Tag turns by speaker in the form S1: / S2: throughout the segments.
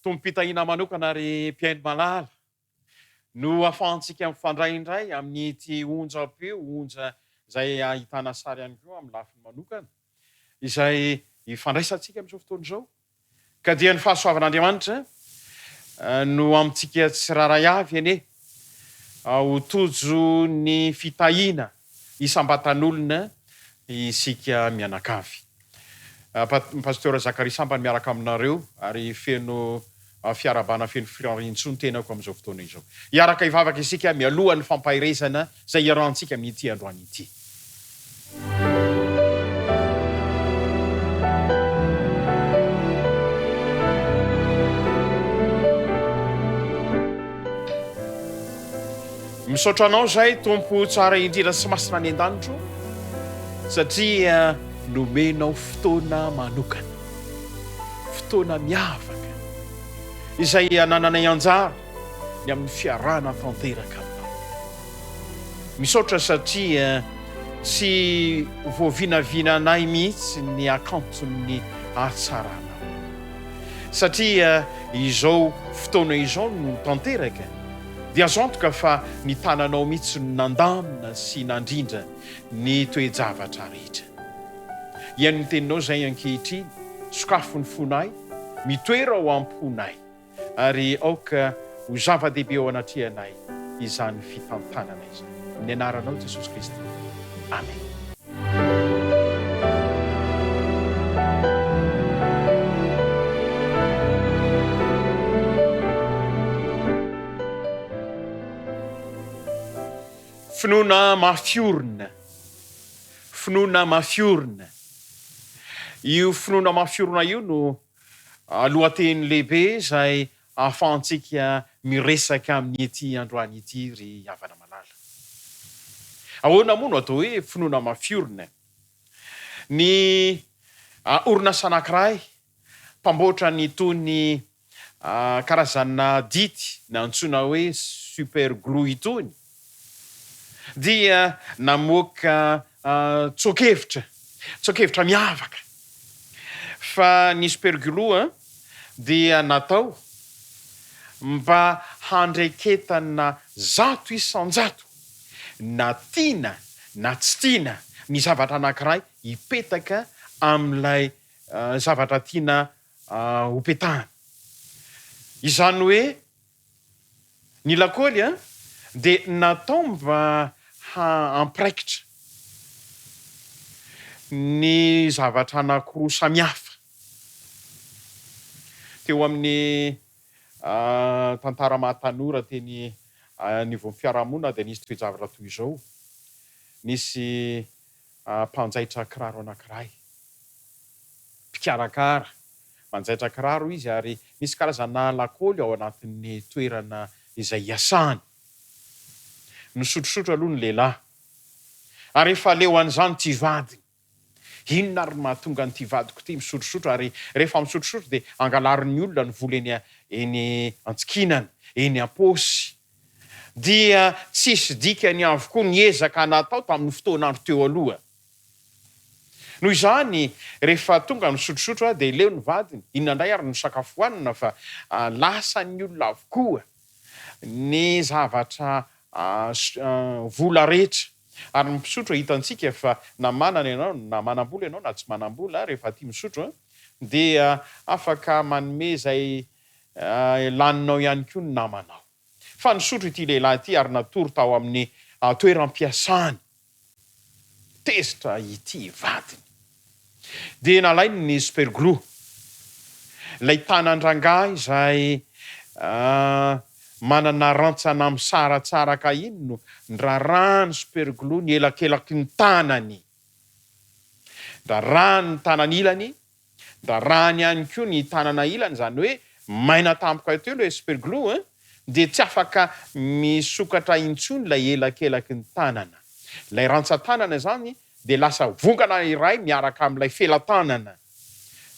S1: Tompom-pitahiana manokana ary mpiaino malala no ahafahantsika mifandray indray amin'ity onjam-peo, onja izay ahitana sary ihany koa amin'ny lafiny manokana, izay ifandraisantsika amin'izao fotoana izao. Ka dia ny fahasoavan'Andriamanitra no amintsika tsiraray avy anie ho tojo ny fitahiana isam-batan'olona isika mianakavy. Pasteur Zakary Sambany miaraka aminareo ary feno fiarabana feno firarian-tsony tenako amin'izao fotoana izao. Hiaraka hivavaka isika mialohan'ny fampaherezana izay iarahantsika amin'ity androany ity. Misaotra anao izay tompo tsara indrindra sy masina any an-danitro satria nomenao fotoana manokana, fotoana miavaka izay anananay anjara ny amin'ny fiarahana tanteraka aminao. Misaotra satria tsy voavinavinanay mihitsy ny akanton'ny hatsaranao, satria izao fotoana izao no tanteraka dia azo antoka fa ny tananao mihitsy no nandamina sy nandrindra ny toe-javatra rehetra. Iany ny teninao izay ankehitriny, sokafo ny fonay, mitoera ao am-ponay, ary aoka ho zava-dehibe ao anatrehanay izany fitantanana izany. Ny anaranao Jesosy Kristy. Amen. Finoana mafiorina. Finoana mafiorina. Io finoana mafiorina io no lohateny lehibe izay ahafahantsika miresaka amin'ny ity androany ity ry havana malala. Ahoana moa no atao hoe finoana mafiorina? Ny orinasa anankiray mpamboatra nytony karazana dity na antsoina hoe super glue itony dia namoaka tsokevitra miavaka. Fa ny super glue dia natao mba handreketana zato isan-jato na tiana na tsy tiana ny zavatra anankiray hipetaka amin'ilay zavatra tiana hopetahana. Izany hoe ny lakaoly dia natao mba hampairaikitra ny zavatra anankiroa samihafa. Teo amin'ny tantara mahatanora teny nivon'ny fiarahamonina dia nisy toe-javatra toy izao. Nisy mpanjaitra kiraro anankiray, mpikarakara, manjaitra kiraro izy ary misy karazana lakaoly ao anatin'ny toerana izay hiasany. Nisotrosotro aloha ny lehilahy. Ary rehefa leo an'izany ty vadiny, inona ary mahatonga ny ty vadiko ty misotrosotro, ary rehefa misotrosotro dia angalarin'ny olona ny vola eny antsikinana, eny am-paosy. Dia tsisy dikany avokoa ny ezaka natao tamin'ny fotoanandro teo aloha. Noho izany rehefa tonga misotrosotro dia leo ny vadiny, inona indray ary no sakafo hanina fa lasa ny olona avokoa ny zavatra vola rehetra. Ary ny misotro hitantsika fa na manana ianao na manam-bola ianao na tsy manam-bola, rehefa tia misotro dia afaka manome izay laninao ihany koa ny namanao. Fa nisotro ity lehilahy ity ary natory tao amin'ny toeram-piasany, tezitra ity vadiny. Dia nalainy ny super glue, ilay tanan-drangahy izay manana rantsana misaratsara ka iny no ndrarahany super glue ny elakelaky ny tanany, ndrarahany ny tanany ilany, ndrarahany ihany koa ny tanana ilany. Izany hoe maina tampoka teo ilay super glue dia tsy afaka misokatra intsony ilay elakelaky ny tanana. Ilay rantsan-tanana zany dia lasa vongana iray miaraka amin'ilay felan-tanana.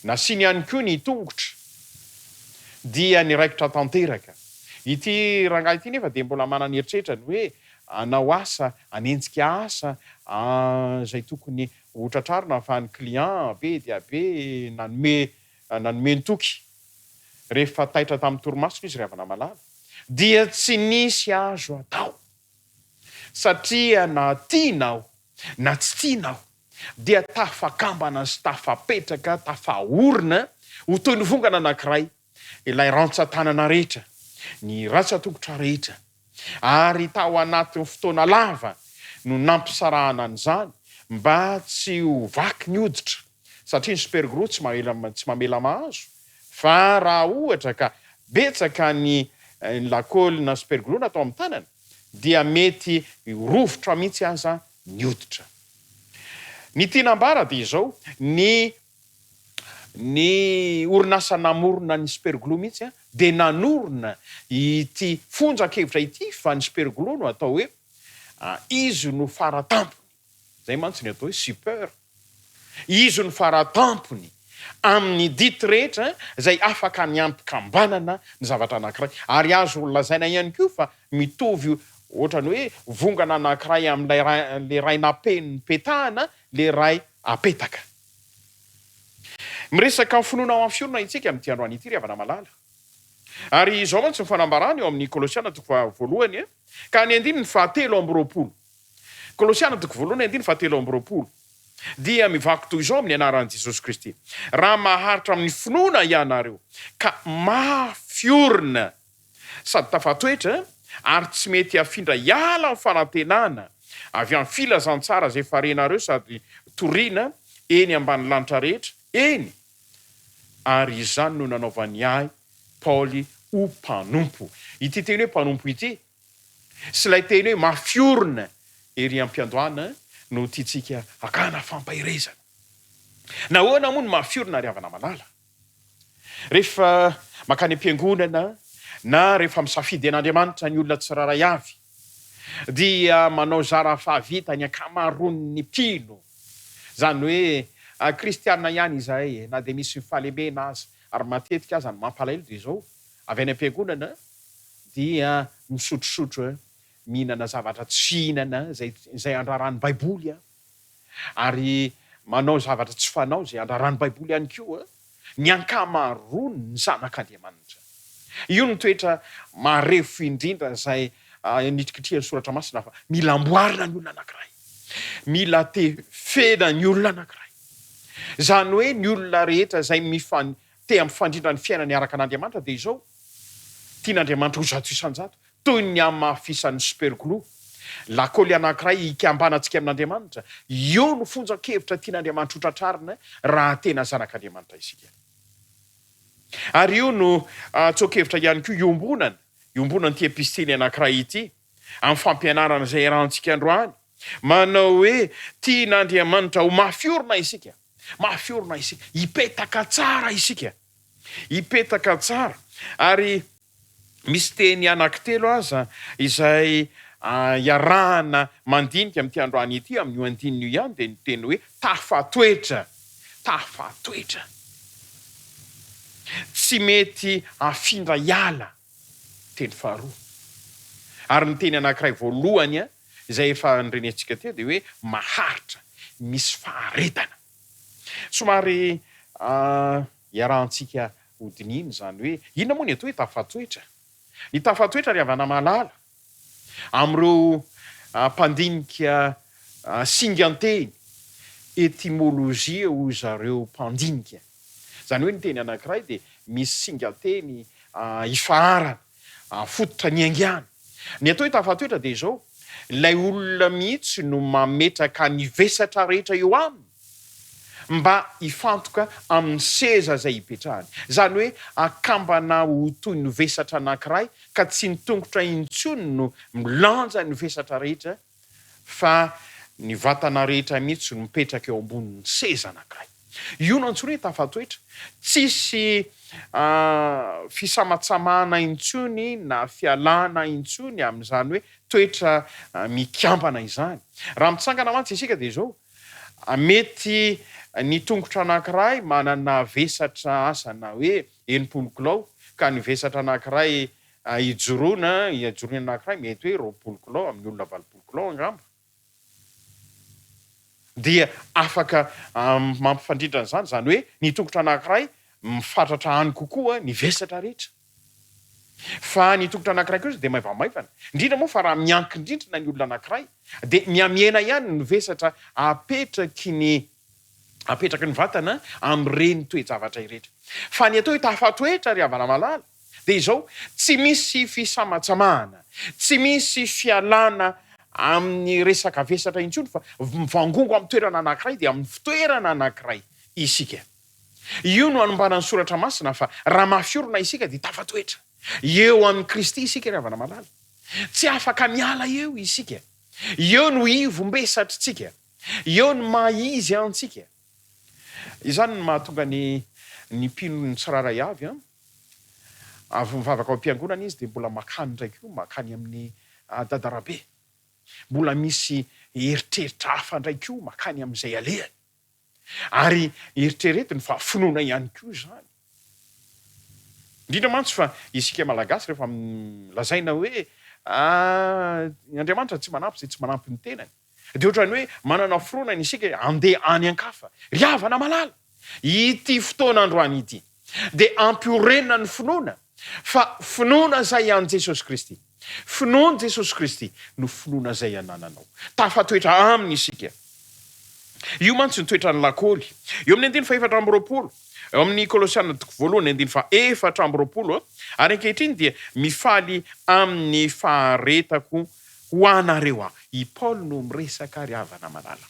S1: Nasiany ihany koa ny tongotra dia niraikitra tanteraka. Ity rangahy ity nefa dia mbola manana eritreritra ny hoe hanao asa, hanenjika asa izay tokony ho tratrarina fa ny client be dia be nanome ny toky. rehefa taitra tamin'ny torimasona izy ry havana malala dia tsy nisy azo atao satria na tianao na tsy tianao dia tafakambana sy tafapetraka tafaorina ho toy ny vongana anankiray ilay rantsan-tanana rehetra ny ratsan-tongotra rehetra ary tao anatin'ny fotoana lava no nampisarahana an'izany mba tsy ho vaky ny hoditra satria ny supergro tsy mamela mahazo fa raha ohatra ka betsaka ny lakôly na superglo natao amin'ny tanana dia mety rovotra mihitsy aza ny hoditra. Ny tianambara dia izao ny orinasa namorona ny superglo mihitsy dia nanorona ity fonjakevitra ity fa ny superglo no atao hoe izy no faratampony zay mantsy ny atao hoe super izy no faratampony amin'ny dity rehetra zay afaka ny ampikambanana ny zavatra anankiray ary azo lazaina ihany koa fa mitovy ohatrany hoe vongana anankiray amin'le ray napeny petahana le ray apetaka. Miresaka ny finoana ao amin'ny fiorina itsika amin'ity androany ity ry havana malala ary izao mantsy ny fanambarana eo amin'ny Kolosiana toko voalohany ka ny andiny ny fahatelo amby roapolo. Kolosiana toko voalohany andiny fahatelo amby roapolo dia mivaky toy izao amin'ny anaran'i Jesosy Kristy raha maharitra amin'ny finoana ianareo ka mafiorina sady tafatoetra ary tsy mety hafindra hiala amin'ny fanantenana avy amin'ny filazantsara zay farenareo sady toriana eny ambany lanitra rehetra eny ary izany no nanaovany ahy Paoly ho mpanompo. Ity teny hoe mpanompo ity sy ilay teny hoe mafiorina ery am-piandohana no tiatsika akana fampaherezana. Nahoana moa no mafiorina ry havana malala? Rehefa makany am-piangonana na rehefa misafidy an'Andriamanitra ny olona tsiraray avy dia manao zara fahavita ny ankamaroan'ny mpino zany hoe kristiana ihany izahay na dia misy fahalemena azy ary matetika aza ny mampalahelo dia izao avy any am-piangonana dia misotrosotro mihinana zavatra tsy hinana zay andrarany baiboly ary manao zavatra tsy fanao zay andrarany baiboly ihany koa ny ankamaroany ny zanak'Andriamanitra. Io no toetra marefo indrindra zay nitrikitrehan'ny soratra masina fa mila amboarina ny olona anankiray mila tefena ny olona anankiray zany hoe ny olona rehetra zay te mifandrindra ny fiainany araka an'Andriamanitra dia izao tian'Andriamanitra ho zato isan-jato toy ny amafisan'ny superglo lakôly anankiray ikambanatsika amin'Andriamanitra io no fonjakevitra tian'Andriamanitra ho tratrarina raha tena zanak'Andriamanitra isika. Ary io no tsokevitra ihany koa iombonana ty epistely anankiray ity amin'ny fampianarana zay rahantsika androany manao hoe tian'Andriamanitra ho mafiorina isika ipetaka tsara ary misy teny anankitelo aza izay iarahana mandinika amin'ity androany ity amin'io andininy io ihany dia ny teny hoe tafatoetra tsy mety afindra hiala teny faharoa ary ny teny anankiray voalohany izay efa nireny teo dia hoe maharitra misy faharetana somary iarahantsika hodininy zany hoe inona moa ny atao hoe tafatoetra. Ny tafatoetra ry havana malala amin'ireo mpandinika singanteny etimolojia ho zareo mpandinika zany hoe ny teny anankiray dia misy singanteny ifaharana fototra ny aingana. Ny atao hoe tafatoetra dia izao ilay olona mihitsy no mametraka ny vesatra rehetra eo aminy mba hifantoka amin'ny seza zay hipetrahany zany hoe akambana ho toy ny vesatra anankiray ka tsy nitongotra intsony no milanja ny vesatra rehetra fa ny vatana rehetra mihitsy no mipetraka eo ambonin'ny seza anankiray. Io no antsony hoe tafatoetra tsisy fisamatsamana intsony na fialana intsony amin'izany hoe toetra mikambana izany. Raha mitsangana mantsy isika dia izao mety ny tongotra anankiray manana vesatra asana hoe 80 kilao ka ny vesatra anankiray ijoroana anankiray mety hoe 20 kilao amin'ny olona 20 kilao angamba dia afaka mampifandrindra an'izany zany hoe ny tongotra anankiray mifatratra any kokoa ny vesatra rehetra. Fa ny tokotra anankiray kosa dia maivamaivana. Indrindra moa fa raha miankin-drindrina ny olona anankiray dia miamiena ihany ny vesatra apetraky ny vatana amin'ireny toe-javatra irehetra. Fa ny atao hoe tafatoetra ry havana malala dia izao tsy misy fisamatsamahana, tsy misy fialana amin'ny resaka vesatra intsony fa mivangongo amin'ny toerana anankiray dia amin'ny fitoerana anankiray isika. Io no anombanany soratra masina fa raha mafiorona isika dia tafatoetra. Eo amin'ny Kristy isika ry havana malala. Tsy afaka miala eo isika. Eo no ivombesatritsika. Eo no maizy antsika. Izany no mahatonga ny mpino ny tsiraray avy avy mivavaka ao am-piangonana izy dia mbola makany ndraiky io, makany amin'ny dadarabe. Mbola misy eritreritra hafa ndraiky io makany amin'izay alehany. Ary eritreretiny fa finoana ihany koa izany. Indrindra mantsy fa isika malagasy rehefa lazaina hoe Andriamanitra tsy manampy izay tsy manampy ny tenany. Dia ohatrany hoe manana fironana isika andeha any an-kafa. Ry havana malala, ity fotoana androany ity dia ampiorenina ny finoana. Fa finoana izay an Jesosy Kristy. Finoana Jesosy Kristy no finoana izay anananao. Tafatoetra aminy isika. Io mantsy ny toetra ny lakôly. Eo amin'ny 2:4, eo amin'ny Kolosiana 2:4, ary ankehitriny dia mifaly amin'ny faharetako ho anareo aho. I Paoly no miresaka ry havana malala.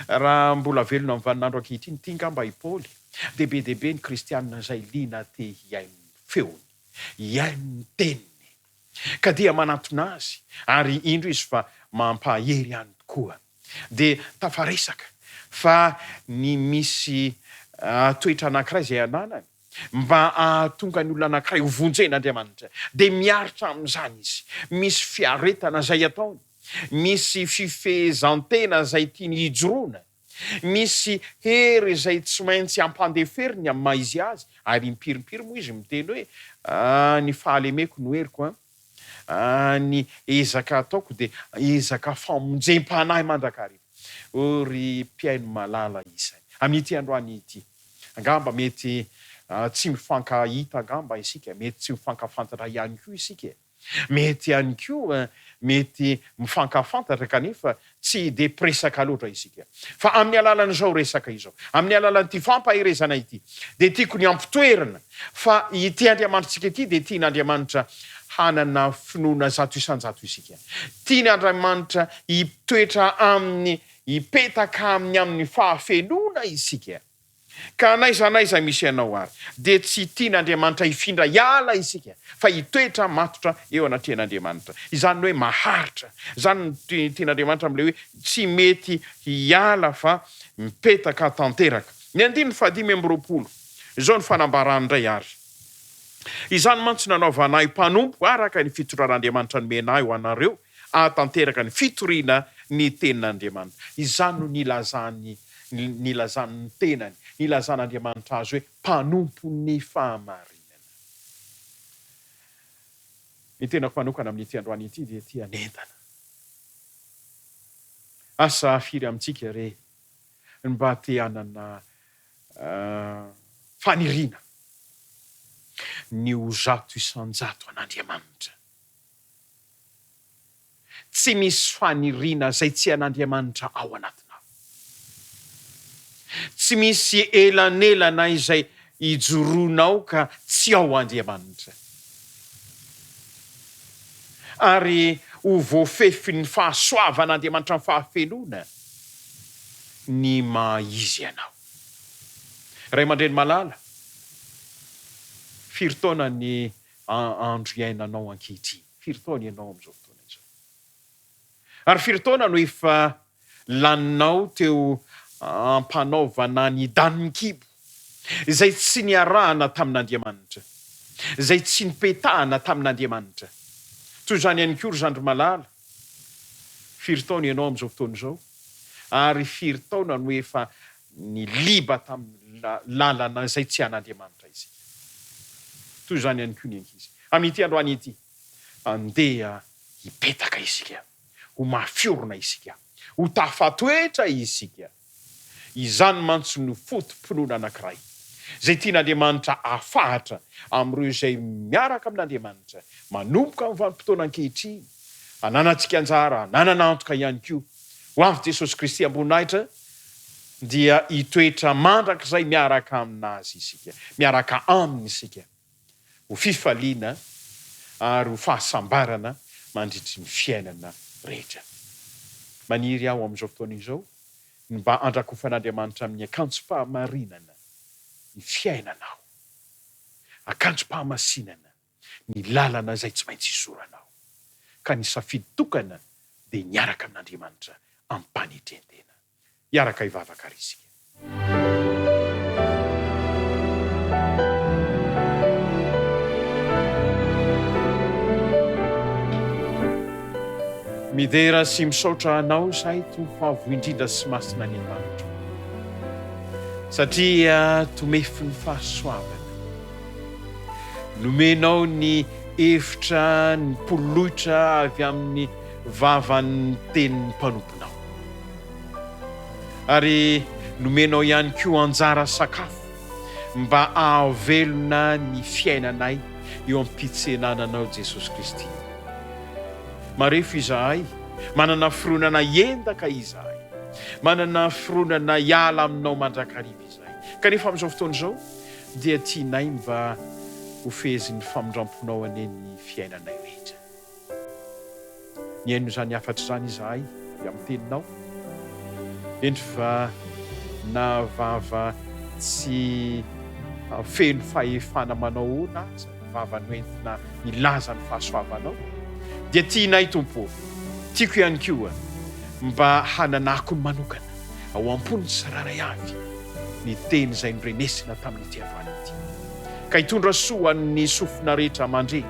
S1: Raha mbola velona amin'ny vaninandro ankehitriny, tia ngamba i Paoly dia be dia be ny kristianina izay liana te hiaino feony, hiaino teniny. Ka dia manantona azy ary indro izy fa mampahery ihany tokoa. Dia tafaresaka fa ny misy toetra anankiray izay ananany mba ahatonga ny olona anankiray ho vonjen'Andriamanitra dia miaritra amin'izany izy. Misy fiaretana izay ataony, misy fifehezantena izay tiany hijoroana, misy hery izay tsy maintsy ampandeferiny amin'ny maizy azy. Ary mipiripiry moa izy miteny hoe ny fahalemeko no heriko, ny ezaka ataoko dia ezaka famonjem-panahy mandrakariva. Ry mpiaino malala isany amin'ity androany ity. Angamba mety tsy mifankahita angamba isika, mety tsy mifankafantatra ihany koa isika. Mety ihany koa mety mifankafantatra kanefa tsy dia presaka loatra isika. Fa amin'ny alalan'izao resaka izao, amin'ny alalan'ity fampaherezana ity, dia tiako ny ampitoerana fa ity Andriamanitsika ity dia tian'Andriamanitra hanana finoana zato isan-jato isika. Tian'Andriamanitra hitoetra amin'ny hipetaka amin'ny fahafenoana isika. Ka naizanaiza misy ianao ary dia tsy tian'Andriamanitra hifindra hiala isika fa hitoetra matotra eo anatrian'Andriamanitra. Izany hoe maharitra. Izany no tian'Andriamanitra amin'ilay hoe tsy mety hiala fa mipetaka tanteraka. Ny 5:20, izao ny fanambarany indray ary. Izany mantsy nanaovanay mpanompo araka ny fitoran'Andriamanitra nomenay ho anareo ahatanteraka ny fitoriana ny tenin'Andriamanitra. Izany no nilazany ny tenany, nilazan'Andriamanitra azy hoe mpanompo ny fahamarinana. Ny tenako manokana amin'ity androany ity dia ity anentana. Asa firy amintsika re mba te hanana faniriana ny ho zato isan-jato an'Andriamanitra. Tsy misy faniriana izay tsy an'Andriamanitra ao anatinao. Tsy misy elanelana izay hijoroanao ka tsy ao Andriamanitra. Ary ho voafefy ny fahasoavan'Andriamanitra ny fahafenoana ny maizy ianao. Ray aman-dreny malala, firy taona ny andro iainanao ankehitriny? Firy taona ianao amin'izao fotoana izao? Ary firy taona no efa laninao teo ampanaovana ny daniny kibo izay tsy niarahana tamin'Andriamanitra, izay tsy nipetahana tamin'Andriamanitra. Toy izany ihany koa ry zandry malala, firy taona ianao amin'izao fotoana izao? Ary firy taona no efa niliba tamin'ny lalana izay tsy an'Andriamanitra izy? Toy izany ihany koa ny ankizy. Amin'ity androany ity, andeha hipetaka isika, ho mafiorona isika, ho tafatoetra isika. Izany mantsy no fotom-pinoana anankiray. zay tian'Andriamanitra ahafahatra amin'ireo izay miaraka amin'Andriamanitra manomboka amin'ny vanim-potoana ankehitriny, hananantsika anjara, nananantoka ihany koa ho avy Jesosy Kristy ambonahitra, dia hitoetra mandrakizay miaraka aminazy isika, miaraka aminy isika, ho fifaliana ary ho fahasambarana mandritry ny fiainana rehetra. Maniry aho amin'izao fotoana izao ny mba andrakofan'Andriamanitra amin'ny akanjo-pahamarinana ny fiainanao, akanjo-pahamasinana ny lalana izay tsy maintsy izoranao, ka ny safidy tokana dia niaraka amin'Andriamanitra ampanitretena. Iaraka hivavaka ary isika. Midera sy misaotra anao izahay Tompo avo indrindra sy masina ny Andriamanitra, satria tomefy ny fahasoavana, nomenao ny hevitra ny pololoitra avy amin'ny vavan'ny tenin'ny mpanomponao, ary nomenao ihany koa anjara sakafo mba ahavelona ny fiainanay eo am-pitsenananao Jesosy Kristy. Marefo izahay manana fironana endaka izahay, manana fironana hiala aminao mandrakariva izahay, kanefa amin'izao fotoana izao dia tianay mba ho fezin'ny famindramponao aneny fiainanay rehetra. Ny haino izany afatra izany izahay dia amin'ny teninao, endry fa na vava tsy feno fahefana manao hoana aza, vava noentina milaza ny fahasoavanao, dia tianay Tompo, tiako ihany koa mba hananako ny manokana ao am-pony tsiraray avy ny teny izay norenesina tamin'ity androany ity, ka hitondra soa ny sofina rehetra mandre,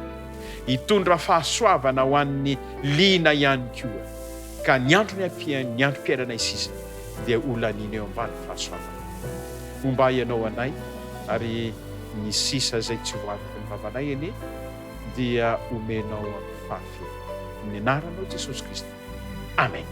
S1: hitondra fahasoavana ho an'ny liana ihany koa, ka ny andro ny androm-piainanay sisa dia olanina eo ambany fahasoavana. Momba ianao anay ary ny sisa izay tsy ho avy ny vavanay ene dia omenao amin'ny fahafehana. Ny anaranao Jesosy Kristy. Amen.